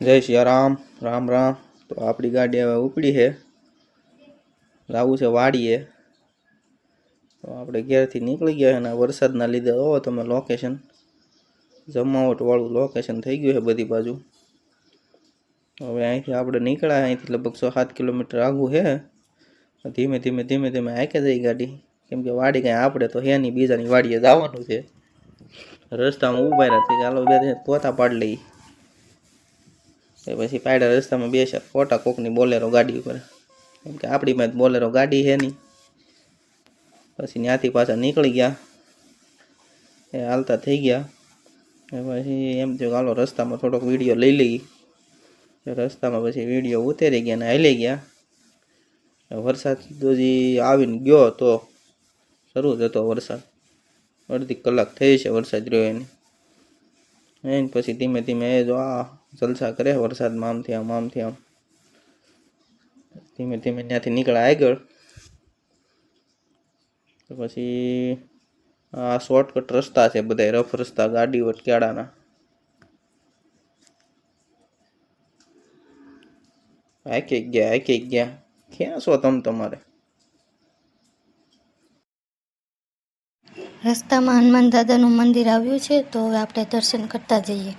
जय श्री राम राम राम। तो अपनी गाड़ी हवे उपड़ी है, जावू छे वाड़ीए। तो आपणे घेरथी निकली गया है। वरसादना लीधे हो तमे लोकेशन जमावट वाळुं लोकेशन थई गयुं है बधी बाजू। हवे અહીંથી આપણે નીકળ્યા, અહીંથી લગભગ 6-7 કિલોમીટર આગું है। ધીમે ધીમે ધીમે ધીમે આકે જાય ગાડી, કેમ કે વાડી કઈ આપણે તો હે ની, બીજાની વાડીએ જવાનું છે। રસ્તામાં ઊભા રહ્યા કે ચાલો બે પોતા પાડી લઈ, પછી પાડ્યા રસ્તામાં બે ચાર ફોટા કોકની બોલેરો ગાડી ઉપર, કેમ કે આપણી માં બોલેરો ગાડી હે ની। પછી ત્યાંથી પાછા નીકળી ગયા, એ હાલતા થઈ ગયા। પછી એમ થયું હાલો રસ્તામાં થોડોક વિડીયો લઈ લઈએ। રસ્તામાં પછી વિડીયો ઉતરી ગયા ને હાલી ગયા। વરસાદ તો હજી આવીને ગયો તો શરૂ જ હતો વરસાદ, અડધી કલાક થઈ છે વરસાદ રહ્યો એને। એને પછી ધીમે ધીમે જો આ જલસા કરે વરસાદમાં, આમથી આમ ધીમે ધીમે ત્યાંથી નીકળ્યા આગળ। તો પછી આ શોર્ટકટ રસ્તા છે બધા, રફ રસ્તા ગાડી વટક્યાળાના। હાકી ગયા ક્યાં છો તમે? તમારે રસ્તામાં હનુમાન દાદાનું મંદિર આવ્યું છે, તો હવે આપણે દર્શન કરતા જઈએ।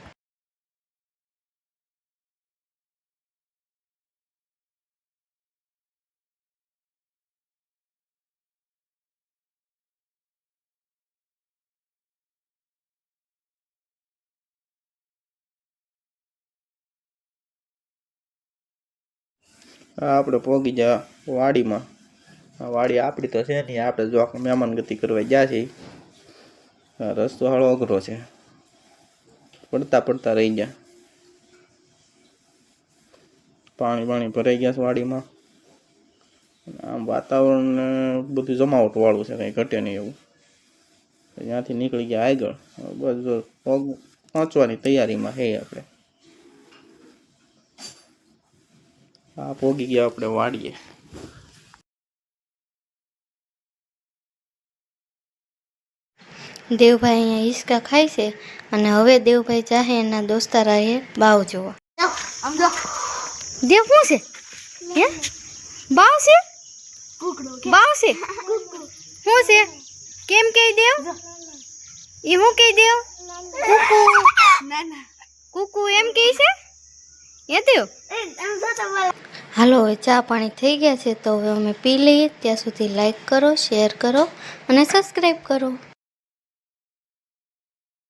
આપણે પોગી જા વાડીમાં। આ વાડી આપણી તો છે નહીં, આપણે જો મહેમાન ગતિ કરવા ગયા છીએ। રસ્તો હાળો અઘરો છે, પડતા રહી ગયા। પાણી ભરાઈ ગયા છે વાડીમાં। આમ વાતાવરણ બધું જમાવટ વાળું છે, કંઈ ઘટે નહીં એવું। ત્યાંથી નીકળી ગયા આગળ, બસ પહોંચવાની તૈયારીમાં છે આપણે। આ પોગી ગયા આપણે વાડીએ। દેવભાઈ અહીંયા હિસકા ખાય છે, અને હવે દેવભાઈ ચાહે એના દોસ્તારા એ બાવ જોવા। દેવ શું છે? હે બાવ છે? બાવ છે શું છે? કેમ કહી દેવ? એ શું કહી દેવ? કુકુ કુકુ એમ કહે છે? એ દેવ હાલો હવે ચા પાણી થઈ ગયા છે, તો હવે અમે પી લઈએ। ત્યાં સુધી લાઈક કરો, શેર કરો અને સબસ્ક્રાઈબ કરો।